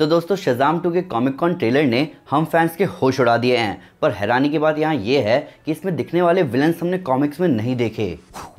तो दोस्तों शज़ाम 2 के कॉमिक कॉन ट्रेलर ने हम फैंस के होश उड़ा दिए हैं। पर हैरानी की बात यहाँ ये है कि इसमें दिखने वाले विलन्स हमने कॉमिक्स में नहीं देखे।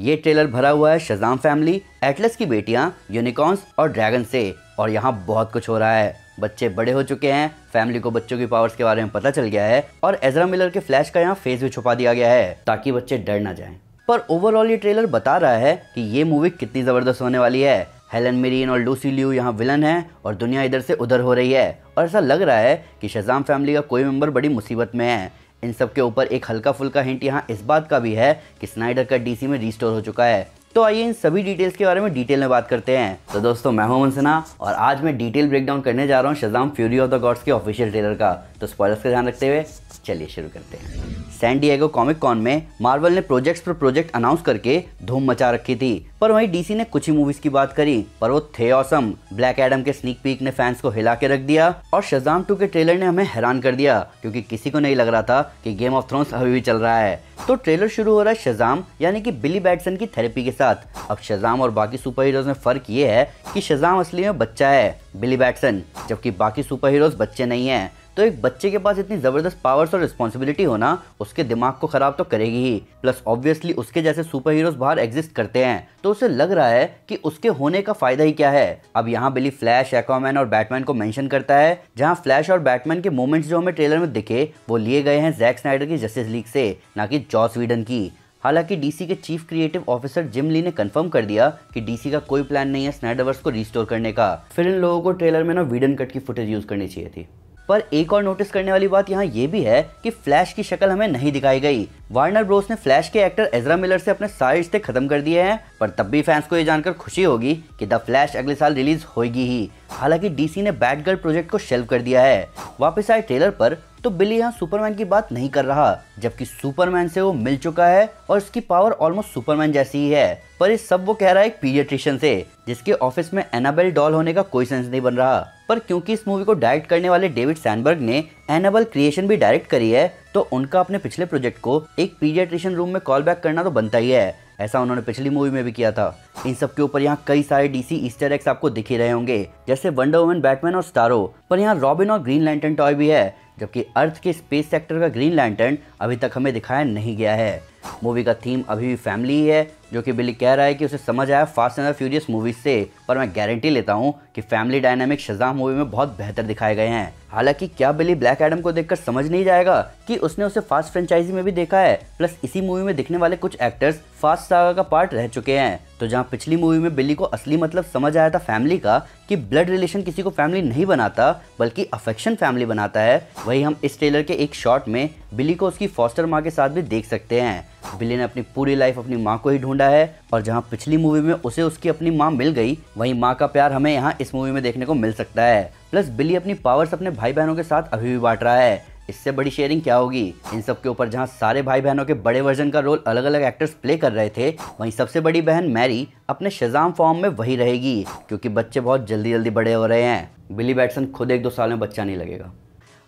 ये ट्रेलर भरा हुआ है शज़ाम फैमिली, एटलस की बेटियाँ, यूनिकॉर्न्स और ड्रैगन से। और यहाँ बहुत कुछ हो रहा है। बच्चे बड़े हो चुके हैं, फैमिली को बच्चों की पावर्स के बारे में पता चल गया है और एज़रा मिलर के फ्लैश का यहाँ फेस भी छुपा दिया गया है ताकि बच्चे डर ना जाएं। पर ओवरऑल ये ट्रेलर बता रहा है कि ये मूवी कितनी ज़बरदस्त होने वाली है। हेलन मिरीन और लूसी लिू यहाँ विलन है और दुनिया इधर से उधर हो रही है और ऐसा लग रहा है कि शज़ाम फैमिली का कोई मेंबर बड़ी मुसीबत में है। इन सब के ऊपर एक हल्का फुल्का हिंट यहाँ इस बात का भी है कि स्नाइडर का डीसी में रीस्टोर हो चुका है। तो आइए इन सभी डिटेल्स के बारे में डिटेल में बात करते हैं। तो दोस्तों मैं हूं मंसना और आज मैं डिटेल ब्रेकडाउन करने जा रहा हूं Shazam fury of the gods के ऑफिशियल ट्रेलर का। तो स्पॉयलर्स का ध्यान रखते हुए चलिए शुरू करते हैं। सैन डिएगो कॉमिक कॉन में मार्वल ने प्रोजेक्ट्स पर प्रोजेक्ट अनाउंस करके धूम मचा रखी थी, पर वहीं डीसी ने कुछ ही मूवीज की बात करी पर वो थे ऑसम। ब्लैक एडम के स्नीक पीक ने फैंस को हिला के रख दिया और शज़ाम 2 के ट्रेलर ने हमें हैरान कर दिया क्योंकि किसी को नहीं लग रहा था कि गेम ऑफ थ्रोन्स अभी भी चल रहा है। तो ट्रेलर शुरू हो रहा है शज़ाम यानी कि बिली बैटसन की थेरेपी के साथ। अब शज़ाम और बाकी सुपर हीरोज में फर्क ये है कि शज़ाम असली में बच्चा है, बिली बैटसन, जबकि बाकी सुपर हीरोज बच्चे नहीं हैं। तो एक बच्चे के पास इतनी ज़बरदस्त पावर्स और रिस्पॉन्सिबिलिटी होना उसके दिमाग को ख़राब तो करेगी ही, प्लस ऑब्वियसली उसके जैसे सुपर हीरोज बाहर एग्जिस्ट करते हैं तो उसे लग रहा है कि उसके होने का फ़ायदा ही क्या है। अब यहाँ बिली फ्लैश, एक्वामैन और बैटमैन को मेंशन करता है, जहाँ फ्लैश और बैटमैन के मोमेंट्स जो हमें ट्रेलर में दिखे वो लिए गए हैं जैक स्नाइडर की जस्टिस लीग से, ना कि जॉस व्हीडन की। हालांकि डीसी के चीफ क्रिएटिव ऑफिसर जिम ली ने कंफर्म कर दिया कि डीसी का कोई प्लान नहीं है स्नाइडरवर्स को रिस्टोर करने का। फिर इन लोगों को ट्रेलर में ना व्हीडन कट की फुटेज यूज़ करनी चाहिए थी। पर एक और नोटिस करने वाली बात यहाँ ये भी है कि फ्लैश की शक्ल हमें नहीं दिखाई गई। वार्नर ब्रोस ने फ्लैश के एक्टर एज़रा मिलर से अपने सारे रिश्ते खत्म कर दिए हैं, पर तब भी फैंस को ये जानकर खुशी होगी कि द फ्लैश अगले साल रिलीज होगी ही। हालांकि डीसी ने बैटगर्ल प्रोजेक्ट को शेल्व कर दिया है। वापस आए ट्रेलर पर तो बिली यहाँ सुपरमैन की बात नहीं कर रहा, जबकि सुपरमैन से वो मिल चुका है और इसकी पावर ऑलमोस्ट सुपरमैन जैसी ही है। पर ये सब वो कह रहा है एक पीडियाट्रिशियन से, जिसके ऑफिस में एनाबेल डॉल होने का कोई सेंस नहीं बन रहा। पर क्योंकि इस मूवी को डायरेक्ट करने वाले डेविड सैनबर्ग ने एनाबेल क्रिएशन भी डायरेक्ट करी है तो उनका अपने पिछले प्रोजेक्ट को एक पीडियाट्रिशियन रूम में कॉल बैक करना तो बनता ही है। ऐसा उन्होंने पिछली मूवी में भी किया था। इन सब के ऊपर यहाँ कई सारे डीसी ईस्टर एग्स आपको दिख ही रहे होंगे, जैसे वंडर वुमन, बैटमैन और स्टारो। पर यहाँ रॉबिन और ग्रीन लैंटर्न टॉय भी है, जबकि अर्थ के स्पेस सेक्टर का ग्रीन लैंटर्न अभी तक हमें दिखाया नहीं गया है। मूवी का थीम अभी भी फैमिली ही है, जो कि बिली कह रहा है कि उसे समझ आया फास्ट एंड फ्यूरियस मूवीज से। पर मैं गारंटी लेता हूँ कि फैमिली डायनामिक शज़ाम मूवी में बहुत बेहतर दिखाए गए हैं। हालांकि क्या बिली ब्लैक एडम को देखकर समझ नहीं जाएगा कि उसने उसे फास्ट फ्रेंचाइजी में भी देखा है, प्लस इसी मूवी में दिखने वाले कुछ एक्टर्स फास्ट सागा का पार्ट रह चुके हैं। तो जहाँ पिछली मूवी में बिली को असली मतलब समझ आया था फैमिली का, कि ब्लड रिलेशन किसी को फैमिली नहीं बनाता बल्कि अफेक्शन फैमिली बनाता है, वही हम इस ट्रेलर के एक शॉट में बिली को उसकी फॉस्टर माँ के साथ भी देख सकते हैं। बिली ने अपनी पूरी लाइफ अपनी माँ को ही ढूंढा है और जहाँ पिछली मूवी में उसे उसकी अपनी माँ मिल गई, वहीं माँ का प्यार हमें यहाँ इस मूवी में देखने को मिल सकता है। प्लस बिली अपनी पावर्स अपने भाई बहनों के साथ अभी भी बांट रहा है। इससे बड़ी शेयरिंग क्या होगी। इन सब के ऊपर जहाँ सारे भाई बहनों के बड़े वर्जन का रोल अलग अलग एक्टर्स प्ले कर रहे थे, वहीं सबसे बड़ी बहन मैरी अपने शज़ाम फॉर्म में वही रहेगी, क्योंकि बच्चे बहुत जल्दी जल्दी बड़े हो रहे हैं। बिली बैटसन खुद 1-2 साल में बच्चा नहीं लगेगा।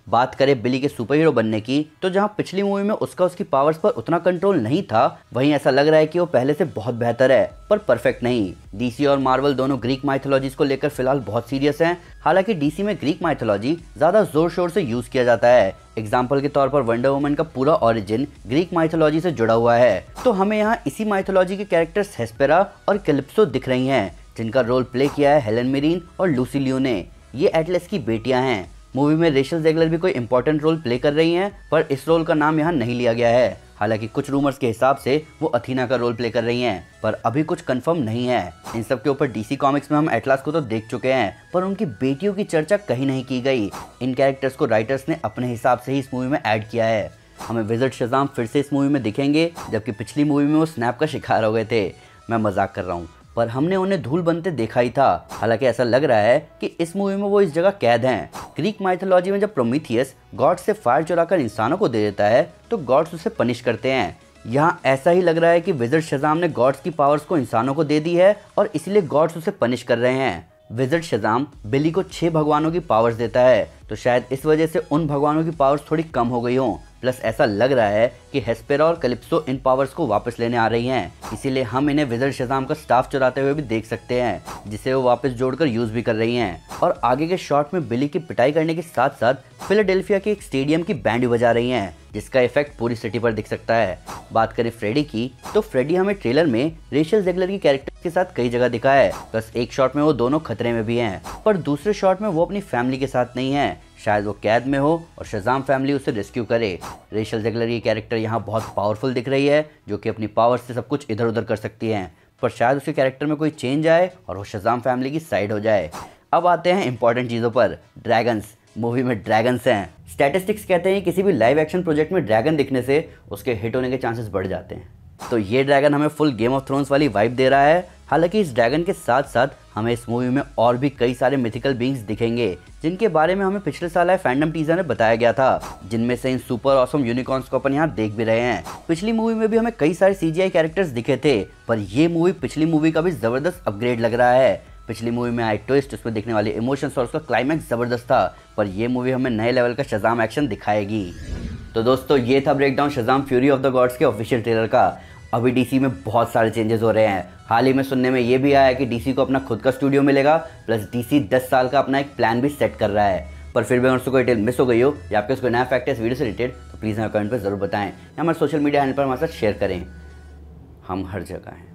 बात करें बिली के सुपर हीरो बनने की, तो जहां पिछली मूवी में उसकी पावर्स पर उतना कंट्रोल नहीं था, वहीं ऐसा लग रहा है कि वो पहले से बहुत बेहतर है, पर परफेक्ट नहीं। डीसी और मार्वल दोनों ग्रीक माइथोलॉजीज को लेकर फिलहाल बहुत सीरियस हैं। हालांकि डीसी में ग्रीक माइथोलॉजी ज्यादा जोर शोर से यूज किया जाता है। एग्जाम्पल के तौर पर वंडर वुमन का पूरा ओरिजिन ग्रीक माइथोलॉजी से जुड़ा हुआ है। तो हमें यहाँ इसी माइथोलॉजी के कैरेक्टर्स हेस्पेरा और कैलिप्सो दिख रही हैं, जिनका रोल प्ले किया है हेलन मिरीन और लूसी लिू ने। ये एटलस की बेटियां हैं। मूवी में रेचल ज़ेगलर भी कोई इंपॉर्टेंट रोल प्ले कर रही हैं, पर इस रोल का नाम यहाँ नहीं लिया गया है। हालांकि कुछ रूमर्स के हिसाब से वो अथीना का रोल प्ले कर रही हैं, पर अभी कुछ कंफर्म नहीं है। इन सब के ऊपर डीसी कॉमिक्स में हम एटलास को तो देख चुके हैं, पर उनकी बेटियों की चर्चा कहीं नहीं की गई। इन कैरेक्टर्स को राइटर्स ने अपने हिसाब से ही इस मूवी में ऐड किया है। हमें विज़र्ड शज़ाम फिर से इस मूवी में दिखेंगे, जबकि पिछली मूवी में वो स्नैप का शिकार हो गए थे। मैं मजाक कर रहा हूँ, पर हमने उन्हें धूल बनते देखा ही था। हालांकि ऐसा लग रहा है कि इस मूवी में वो इस जगह कैद हैं। ग्रीक माइथोलॉजी में जब प्रोमीथियस गॉड से फायर चुराकर इंसानों को दे देता है तो गॉड्स उसे पनिश करते हैं। यहाँ ऐसा ही लग रहा है कि विज़र्ड शज़ाम ने गॉड्स की पावर्स को इंसानों को दे दी है और इसलिए गॉड्स उसे पनिश कर रहे हैं। विज़र्ड शज़ाम बिली को 6 भगवानों की पावर्स देता है, तो शायद इस वजह से उन भगवानों की पावर्स थोड़ी कम हो गई हों। प्लस ऐसा लग रहा है कि हेस्पेरा और कैलिप्सो इन पावर्स को वापस लेने आ रही हैं, इसीलिए हम इन्हें विज़र्ड शज़ाम का स्टाफ चुराते हुए भी देख सकते हैं, जिसे वो वापस जोड़कर यूज भी कर रही हैं। और आगे के शॉट में बिली की पिटाई करने के साथ साथ फिलाडेल्फिया के एक स्टेडियम की बैंड भी बजा रही हैं, जिसका इफेक्ट पूरी सिटी पर दिख सकता है। बात करें फ्रेडी की, तो फ्रेडी हमें ट्रेलर में रेचल ज़ेगलर की कैरेक्टर के साथ कई जगह दिखा है, बस एक शॉट में वो दोनों खतरे में भी हैं, पर दूसरे शॉट में वो अपनी फैमिली के साथ नहीं है, शायद वो कैद में हो और शज़ाम फैमिली उसे रेस्क्यू करे। रेचल ज़ेगलर की कैरेक्टर यहाँ बहुत पावरफुल दिख रही है, जो कि अपनी पावर से सब कुछ इधर उधर कर सकती है, पर शायद उसके कैरेक्टर में कोई चेंज आए और वो शज़ाम फैमिली की साइड हो जाए। अब आते हैं इंपॉर्टेंट चीज़ों पर। ड्रैगन्स, मूवी में ड्रैगन्स हैं। स्टैटिस्टिक्स कहते हैं किसी भी लाइव एक्शन प्रोजेक्ट में ड्रैगन दिखने से उसके हिट होने के चांसेस बढ़ जाते हैं, तो ये ड्रैगन हमें फुल गेम ऑफ थ्रोन्स वाली वाइब दे रहा है। हालांकि इस ड्रैगन के साथ साथ हमें इस मूवी में और भी कई सारे मिथिकल बींग्स दिखेंगे, जिनके बारे में हमें पिछले साल आए फैंडम टीजर में बताया गया था, जिनमें से इन सुपर ऑसम यूनिकॉर्न्स को अपन यहाँ देख भी रहे हैं। पिछली मूवी में भी हमें कई सारे CGI कैरेक्टर्स दिखे थे, पर ये मूवी पिछली मूवी का भी जबरदस्त अपग्रेड लग रहा है। पिछली मूवी में आई ट्विस्ट, उसमें दिखने वाले इमोशंस और उसका क्लाइमैक्स जबरदस्त था, पर ये मूवी हमें नए लेवल का शज़ाम एक्शन दिखाएगी। तो दोस्तों, ये था breakdown Shazam fury of the gods के ऑफिशियल ट्रेलर का। अभी DC में बहुत सारे चेंजेस हो रहे हैं। हाल ही में सुनने में ये भी आया है कि DC को अपना खुद का स्टूडियो मिलेगा, प्लस DC 10 साल का अपना एक प्लान भी सेट कर रहा है। पर फिर भी अगर उसको कोई डिटेल मिस हो गई हो या आपके कोई नया फैक्ट है इस वीडियो से रिलेटेड, तो प्लीज़ हमें कमेंट पर जरूर बताएं या हमारे सोशल मीडिया हैंडल पर हमारे साथ शेयर करें। हम हर जगह हैं।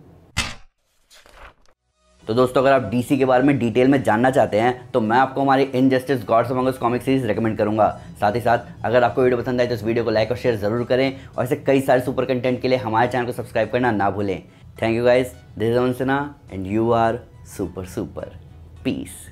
तो दोस्तों, अगर आप DC के बारे में डिटेल में जानना चाहते हैं तो मैं आपको हमारी इनजस्टिस गॉड्स अमंग अस कॉमिक सीरीज रेकमेंड करूंगा। साथ ही साथ अगर आपको वीडियो पसंद आए तो इस वीडियो को लाइक और शेयर जरूर करें, और ऐसे कई सारे सुपर कंटेंट के लिए हमारे चैनल को सब्सक्राइब करना ना भूलें। Thank you guys, this is Aman Sinha and you are super super. Piece.